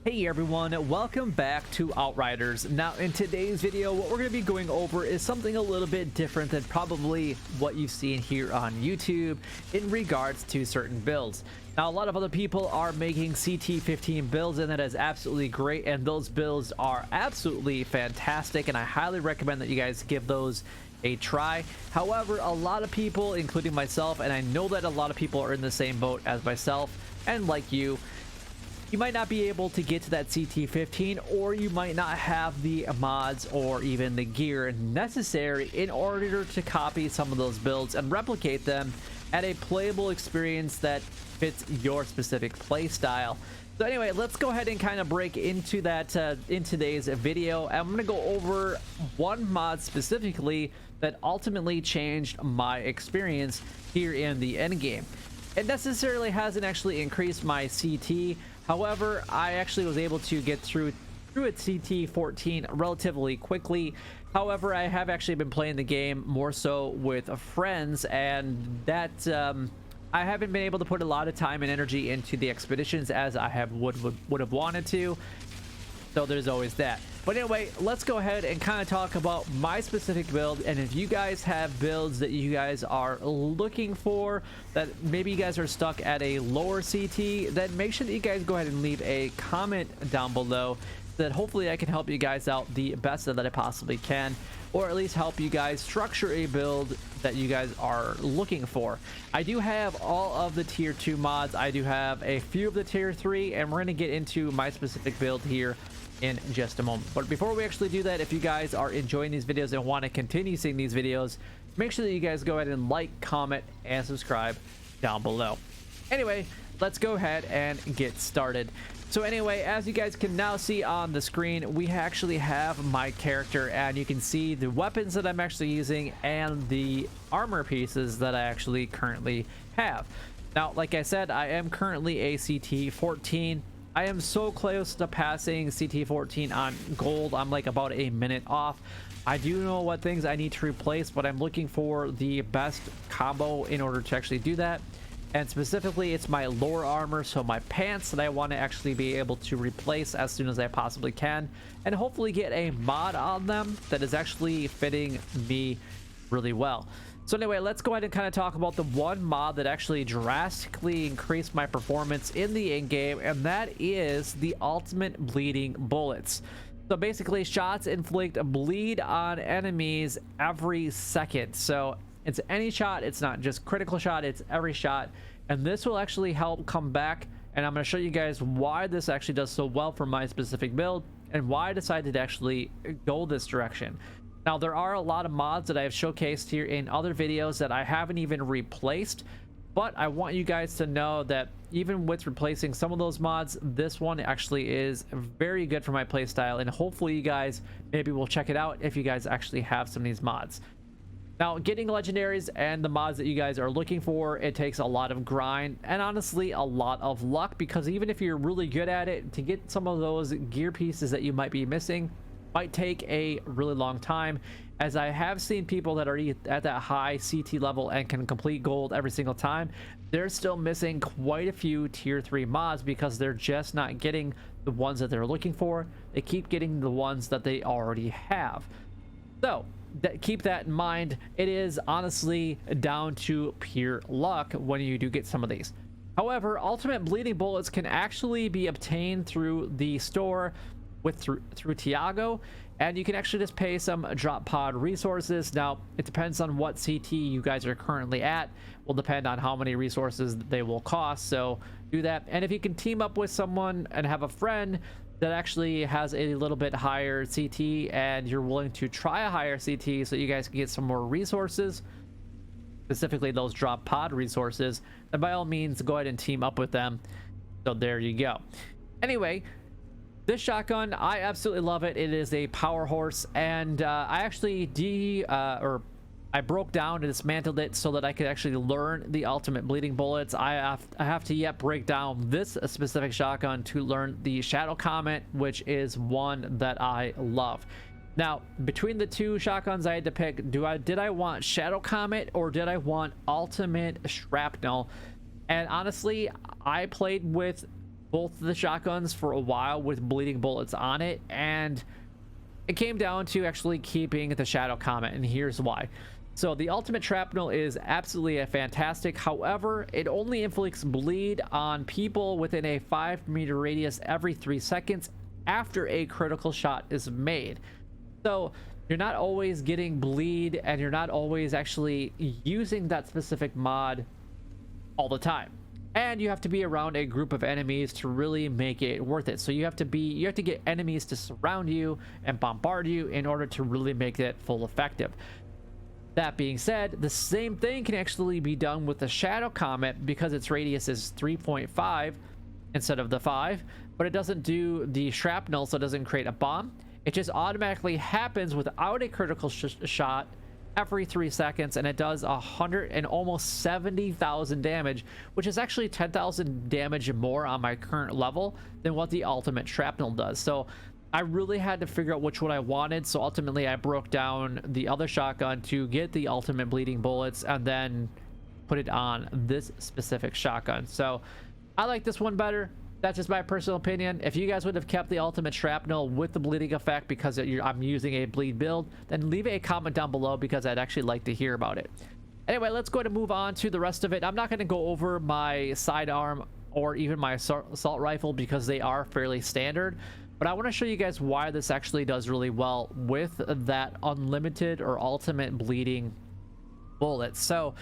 Hey everyone, welcome back to Outriders. Now in today's video, what we're going to be going over is something a little bit different than probably what you've seen here on YouTube in regards to certain builds. Now a lot of other people are making CT15 builds, and that is absolutely great, and those builds are absolutely fantastic, and I highly recommend that you guys give those a try. However, a lot of people, including myself, and I know that a lot of people are in the same boat as myself and like you might not be able to get to that CT15, or you might not have the mods or even the gear necessary in order to copy some of those builds and replicate them at a playable experience that fits your specific play style. So anyway, let's go ahead and kind of break into that in today's video. I'm going to go over one mod specifically that ultimately changed my experience here in the endgame. It necessarily hasn't actually increased my CT. However, I actually was able to get through at CT14 relatively quickly. However, I have actually been playing the game more so with friends, and that I haven't been able to put a lot of time and energy into the expeditions as I would have wanted to. So there's always that. But anyway, let's go ahead and kind of talk about my specific build, and if you guys have builds that you guys are looking for, that maybe you guys are stuck at a lower CT, then make sure that you guys go ahead and leave a comment down below, so that hopefully I can help you guys out the best that I possibly can, or at least help you guys structure a build that you guys are looking for. I do have all of the tier 2 mods. I do have a few of the tier 3, and we're going to get into my specific build here in just a moment. But before we actually do that, if you guys are enjoying these videos and want to continue seeing these videos, make sure that you guys go ahead and like, comment, and subscribe down below. Anyway, let's go ahead and get started. So anyway, as you guys can now see on the screen, we actually have my character, and you can see the weapons that I'm actually using and the armor pieces that I actually currently have. Now, like I said, I am currently a CT14. I am so close to passing CT14 on gold. I'm like about a minute off. I do know what things I need to replace, but I'm looking for the best combo in order to actually do that. And specifically, it's my lower armor, so my pants, that I want to actually be able to replace as soon as I possibly can, and hopefully get a mod on them that is actually fitting me really well. So anyway, let's go ahead and kind of talk about the one mod that actually drastically increased my performance in the in-game, and that is the ultimate bleeding bullets. So basically, shots inflict a bleed on enemies every second. So it's any shot, it's not just critical shot, it's every shot, and this will actually help come back, and I'm going to show you guys why this actually does so well for my specific build and why I decided to actually go this direction. Now, there are a lot of mods that I have showcased here in other videos that I haven't even replaced, but I want you guys to know that even with replacing some of those mods, this one actually is very good for my playstyle, and hopefully you guys maybe will check it out if you guys actually have some of these mods. Now, getting legendaries and the mods that you guys are looking for, it takes a lot of grind and honestly a lot of luck, because even if you're really good at it, to get some of those gear pieces that you might be missing might take a really long time, as I have seen people that are at that high CT level and can complete gold every single time. They're still missing quite a few tier 3 mods because they're just not getting the ones that they're looking for. They keep getting the ones that they already have. So keep that in mind. It is honestly down to pure luck when you do get some of these. However, ultimate bleeding bullets can actually be obtained through the store through Tiago, and you can actually just pay some drop pod resources. Now, it depends on what CT you guys are currently at. Will depend on how many resources they will cost, so do that. And if you can team up with someone and have a friend that actually has a little bit higher CT, and you're willing to try a higher CT so you guys can get some more resources, specifically those drop pod resources, then by all means go ahead and team up with them. So there you go. Anyway, this shotgun, I absolutely love it. It is a power horse, and I actually I broke down and dismantled it so that I could actually learn the ultimate bleeding bullets. I have to yet break down this specific shotgun to learn the Shadow Comet, which is one that I love. Now, between the two shotguns I had to pick, did I want Shadow Comet or did I want Ultimate Shrapnel? And honestly, I played with both the shotguns for a while with bleeding bullets on it, and it came down to actually keeping the Shadow Comet, and here's why. So the ultimate shrapnel is absolutely fantastic. However, it only inflicts bleed on people within a 5-meter radius every 3 seconds after a critical shot is made. So you're not always getting bleed, and you're not always actually using that specific mod all the time. And you have to be around a group of enemies to really make it worth it. So you have to get enemies to surround you and bombard you in order to really make it full effective. That being said, the same thing can actually be done with the Shadow Comet because its radius is 3.5 instead of the 5, but it doesn't do the shrapnel, so it doesn't create a bomb. It just automatically happens without a critical shot every 3 seconds, and it does 100 and almost 70,000 damage, which is actually 10,000 damage more on my current level than what the ultimate shrapnel does. So I really had to figure out which one I wanted, so ultimately I broke down the other shotgun to get the ultimate bleeding bullets and then put it on this specific shotgun. So I like this one better. That's just my personal opinion. If you guys would have kept the ultimate shrapnel with the bleeding effect because I'm using a bleed build, then leave a comment down below because I'd actually like to hear about it. Anyway, let's go ahead and move on to the rest of it. I'm not going to go over my sidearm or even my assault rifle because they are fairly standard, but I want to show you guys why this actually does really well with that unlimited or ultimate bleeding bullet. So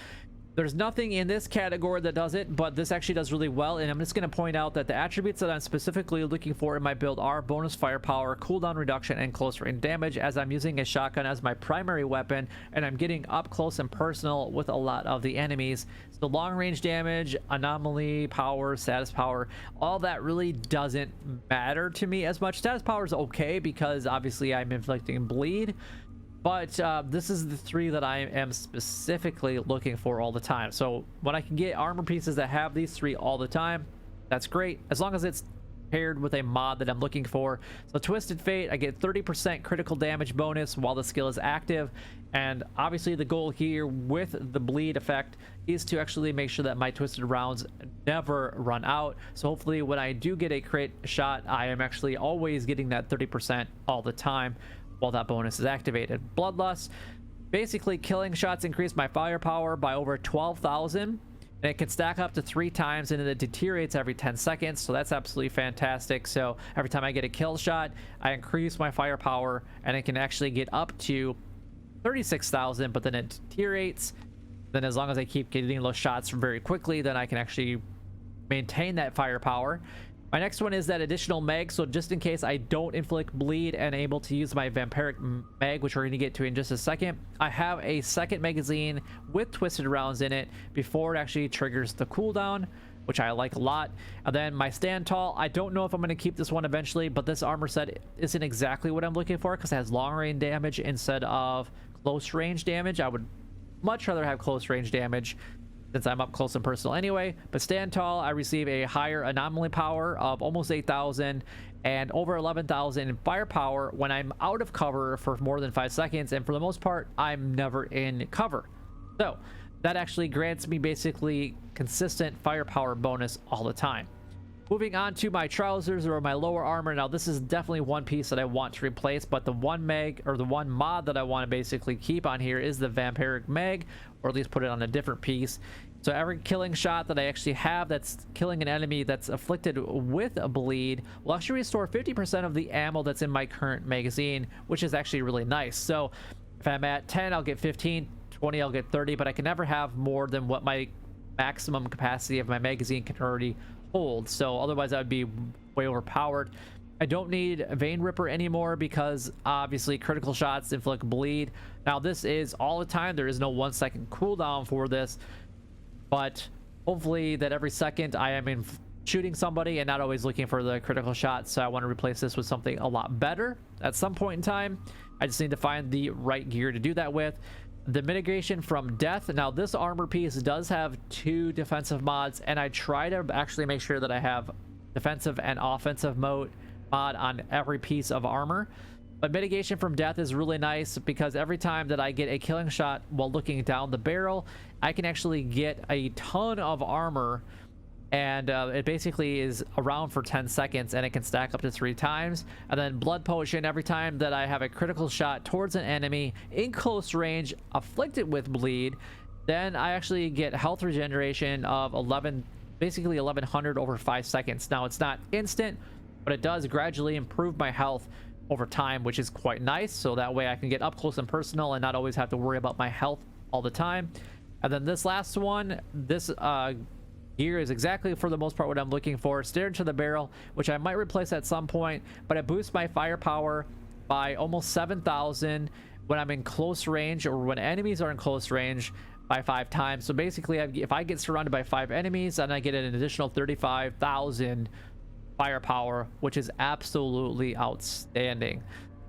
there's nothing in this category that does it, but this actually does really well, and I'm just going to point out that the attributes that I'm specifically looking for in my build are bonus firepower, cooldown reduction, and close range damage, as I'm using a shotgun as my primary weapon, and I'm getting up close and personal with a lot of the enemies. So long range damage, anomaly power, status power, all that really doesn't matter to me as much. Status power is okay because obviously I'm inflicting bleed, but this is the 3 that I am specifically looking for all the time. So when I can get armor pieces that have these 3 all the time, that's great, as long as it's paired with a mod that I'm looking for. So Twisted Fate, I get 30% critical damage bonus while the skill is active, and obviously the goal here with the bleed effect is to actually make sure that my twisted rounds never run out. So hopefully when I do get a crit shot, I am actually always getting that 30% all the time while that bonus is activated. Bloodlust, basically killing shots increase my firepower by over 12,000, and it can stack up to 3 times, and it deteriorates every 10 seconds, so that's absolutely fantastic. So every time I get a kill shot, I increase my firepower, and it can actually get up to 36,000, but then it deteriorates. Then as long as I keep getting those shots very quickly, then I can actually maintain that firepower. My next one is that additional mag, so just in case I don't inflict bleed and able to use my Vampiric Mag, which we're going to get to in just a second, I have a second magazine with twisted rounds in it before it actually triggers the cooldown, which I like a lot. And then my Stand Tall, I don't know if I'm going to keep this one eventually, but this armor set isn't exactly what I'm looking for because it has long range damage instead of close range damage. I would much rather have close range damage since I'm up close and personal anyway. But Stand Tall, I receive a higher anomaly power of almost 8,000 and over 11,000 in firepower when I'm out of cover for more than 5 seconds, and for the most part I'm never in cover. So that actually grants me basically consistent firepower bonus all the time. Moving on to my trousers or my lower armor. Now this is definitely one piece that I want to replace, but the one mag or the one mod that I want to basically keep on here is the Vampiric Mag, or at least put it on a different piece. So every killing shot that I actually have that's killing an enemy that's afflicted with a bleed will actually restore 50% of the ammo that's in my current magazine, which is actually really nice. So if I'm at 10, I'll get 15, 20, I'll get 30, but I can never have more than what my maximum capacity of my magazine can already hold. So otherwise that would be way overpowered. I don't need Vein Ripper anymore because obviously critical shots inflict bleed. Now this is all the time. There is no 1 second cooldown for this, but hopefully that every second I am shooting somebody and not always looking for the critical shot. So I want to replace this with something a lot better at some point in time. I just need to find the right gear to do that with. The mitigation from death. Now this armor piece does have 2 defensive mods, and I try to actually make sure that I have defensive and offensive mod on every piece of armor. But mitigation from death is really nice because every time that I get a killing shot while looking down the barrel, I can actually get a ton of armor and it basically is around for 10 seconds, and it can stack up to 3 times. And then blood potion every time that I have a critical shot towards an enemy in close range afflicted with bleed, then I actually get health regeneration of 11, basically 1100 over 5 seconds. Now it's not instant, but it does gradually improve my health over time, which is quite nice, so that way I can get up close and personal and not always have to worry about my health all the time. And then this last one, this gear is exactly for the most part what I'm looking for. Stare into the barrel, which I might replace at some point, but it boosts my firepower by almost 7,000 when I'm in close range, or when enemies are in close range, by 5 times. So basically, if I get surrounded by 5 enemies, then I get an additional 35,000 firepower, which is absolutely outstanding.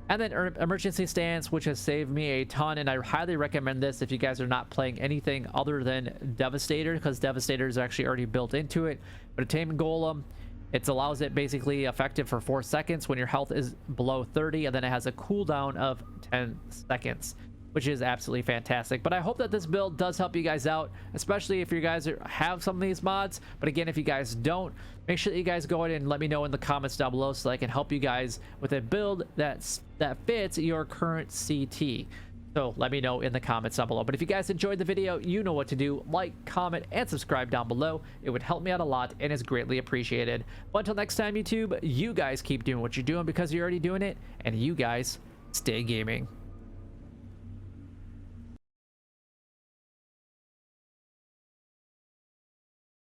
And then emergency stance, which has saved me a ton, and I highly recommend this if you guys are not playing anything other than Devastator, because Devastator is actually already built into it. But a Tame Golem, it allows it basically effective for 4 seconds when your health is below 30, and then it has a cooldown of 10 seconds, which is absolutely fantastic. But I hope that this build does help you guys out, especially if you guys have some of these mods. But again, if you guys don't, make sure that you guys go ahead and let me know in the comments down below, so I can help you guys with a build that fits your current CT. So let me know in the comments down below. But if you guys enjoyed the video, you know what to do. Like, comment, and subscribe down below. It would help me out a lot and is greatly appreciated. But until next time, YouTube, you guys keep doing what you're doing, because you're already doing it, and you guys stay gaming.